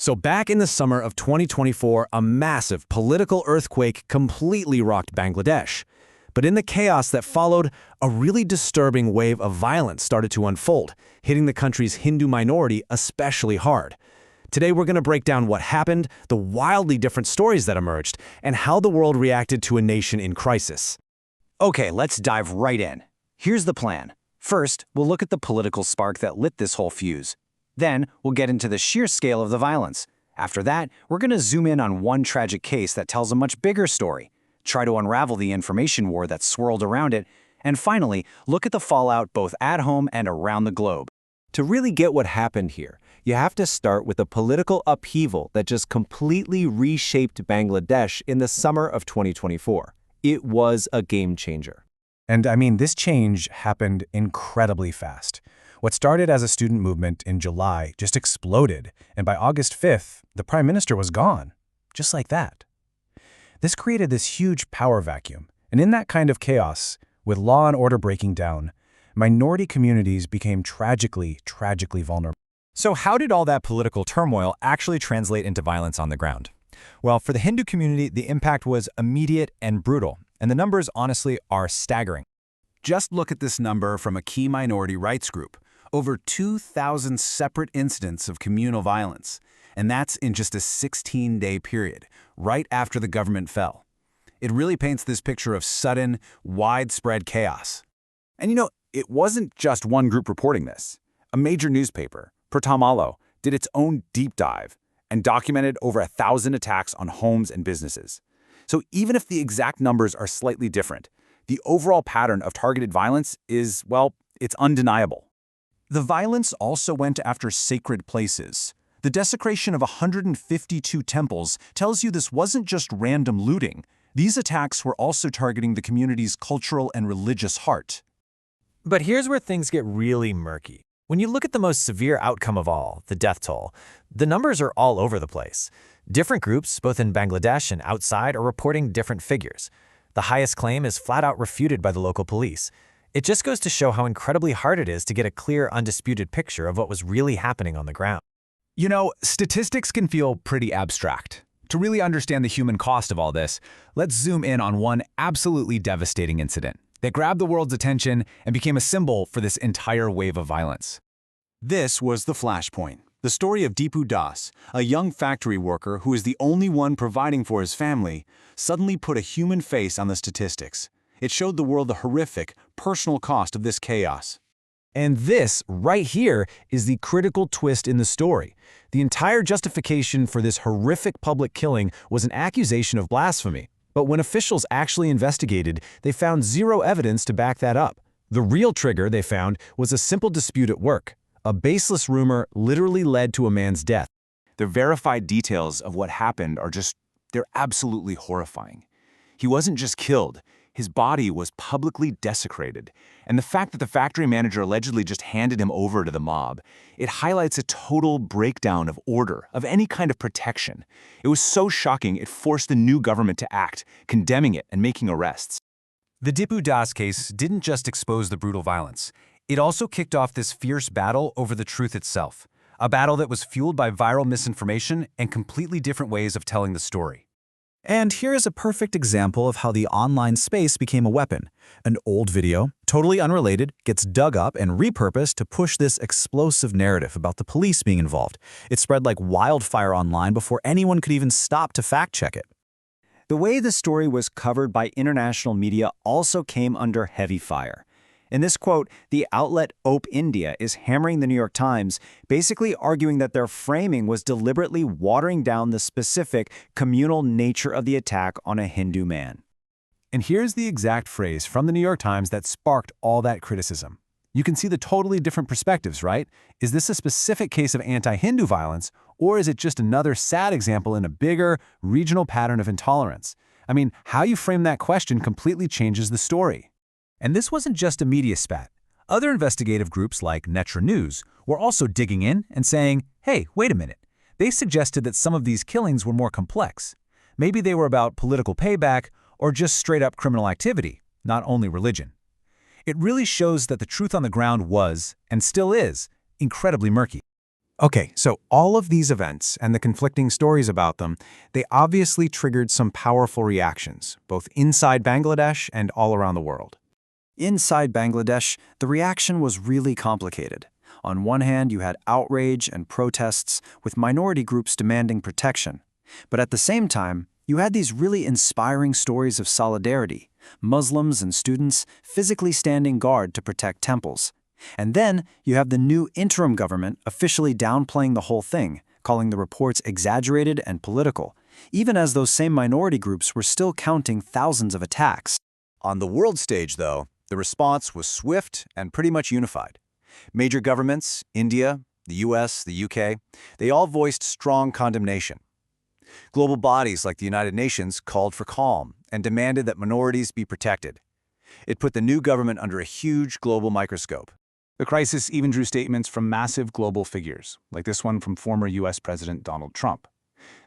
So back in the summer of 2024, a massive political earthquake completely rocked Bangladesh. But in the chaos that followed, a really disturbing wave of violence started to unfold, hitting the country's Hindu minority especially hard. Today we're going to break down what happened, the wildly different stories that emerged, and how the world reacted to a nation in crisis. Okay, let's dive right in. Here's the plan. First, we'll look at the political spark that lit this whole fuse. Then, we'll get into the sheer scale of the violence. After that, we're going to zoom in on one tragic case that tells a much bigger story, try to unravel the information war that swirled around it, and finally, look at the fallout both at home and around the globe. To really get what happened here, you have to start with the political upheaval that just completely reshaped Bangladesh in the summer of 2024. It was a game changer. And this change happened incredibly fast. What started as a student movement in July just exploded, and by August 5th, the prime minister was gone, just like that. This created this huge power vacuum, and in that kind of chaos, with law and order breaking down, minority communities became tragically vulnerable. So how did all that political turmoil actually translate into violence on the ground? Well, for the Hindu community, the impact was immediate and brutal, and the numbers honestly are staggering. Just look at this number from a key minority rights group. Over 2,000 separate incidents of communal violence, and that's in just a 16-day period, right after the government fell. It really paints this picture of sudden, widespread chaos. And it wasn't just one group reporting this. A major newspaper, Pratamalo, did its own deep dive and documented over 1,000 attacks on homes and businesses. So even if the exact numbers are slightly different, the overall pattern of targeted violence is, well, it's undeniable. The violence also went after sacred places. The desecration of 152 temples tells you this wasn't just random looting. These attacks were also targeting the community's cultural and religious heart. But here's where things get really murky. When you look at the most severe outcome of all, the death toll, the numbers are all over the place. Different groups, both in Bangladesh and outside, are reporting different figures. The highest claim is flat out refuted by the local police. It just goes to show how incredibly hard it is to get a clear, undisputed picture of what was really happening on the ground. Statistics can feel pretty abstract. To really understand the human cost of all this, let's zoom in on one absolutely devastating incident that grabbed the world's attention and became a symbol for this entire wave of violence. This was the flashpoint, the story of Dipu Das, a young factory worker who is the only one providing for his family, suddenly put a human face on the statistics. It showed the world the horrific, personal cost of this chaos. And this, right here, is the critical twist in the story. The entire justification for this horrific public killing was an accusation of blasphemy. But when officials actually investigated, they found zero evidence to back that up. The real trigger, they found, was a simple dispute at work. A baseless rumor literally led to a man's death. The verified details of what happened they're absolutely horrifying. He wasn't just killed. His body was publicly desecrated, and the fact that the factory manager allegedly just handed him over to the mob, it highlights a total breakdown of order, of any kind of protection. It was so shocking it forced the new government to act, condemning it and making arrests. The Dipu Das case didn't just expose the brutal violence. It also kicked off this fierce battle over the truth itself, a battle that was fueled by viral misinformation and completely different ways of telling the story. And here is a perfect example of how the online space became a weapon. An old video, totally unrelated, gets dug up and repurposed to push this explosive narrative about the police being involved. It spread like wildfire online before anyone could even stop to fact-check it. The way the story was covered by international media also came under heavy fire. In this quote, the outlet Ope India is hammering the New York Times, basically arguing that their framing was deliberately watering down the specific communal nature of the attack on a Hindu man. And here's the exact phrase from the New York Times that sparked all that criticism. You can see the totally different perspectives, right? Is this a specific case of anti-Hindu violence, or is it just another sad example in a bigger, regional pattern of intolerance? How you frame that question completely changes the story. And this wasn't just a media spat. Other investigative groups like Netra News were also digging in and saying, hey, wait a minute. They suggested that some of these killings were more complex. Maybe they were about political payback or just straight-up criminal activity, not only religion. It really shows that the truth on the ground was, and still is, incredibly murky. Okay, so all of these events and the conflicting stories about them, they obviously triggered some powerful reactions, both inside Bangladesh and all around the world. Inside Bangladesh, the reaction was really complicated. On one hand, you had outrage and protests, with minority groups demanding protection. But at the same time, you had these really inspiring stories of solidarity, Muslims and students physically standing guard to protect temples. And then you have the new interim government officially downplaying the whole thing, calling the reports exaggerated and political, even as those same minority groups were still counting thousands of attacks. On the world stage, though, the response was swift and pretty much unified. Major governments, India, the US, the UK, they all voiced strong condemnation. Global bodies like the United Nations called for calm and demanded that minorities be protected. It put the new government under a huge global microscope. The crisis even drew statements from massive global figures, like this one from former US President Donald Trump.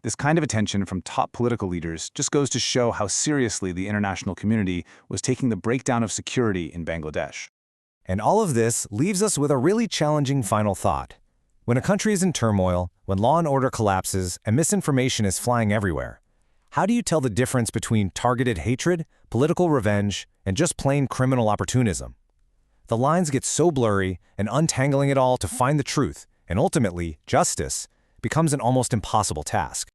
This kind of attention from top political leaders just goes to show how seriously the international community was taking the breakdown of security in Bangladesh. And all of this leaves us with a really challenging final thought. When a country is in turmoil, when law and order collapses, and misinformation is flying everywhere, how do you tell the difference between targeted hatred, political revenge, and just plain criminal opportunism? The lines get so blurry, and untangling it all to find the truth, and ultimately, justice, becomes an almost impossible task.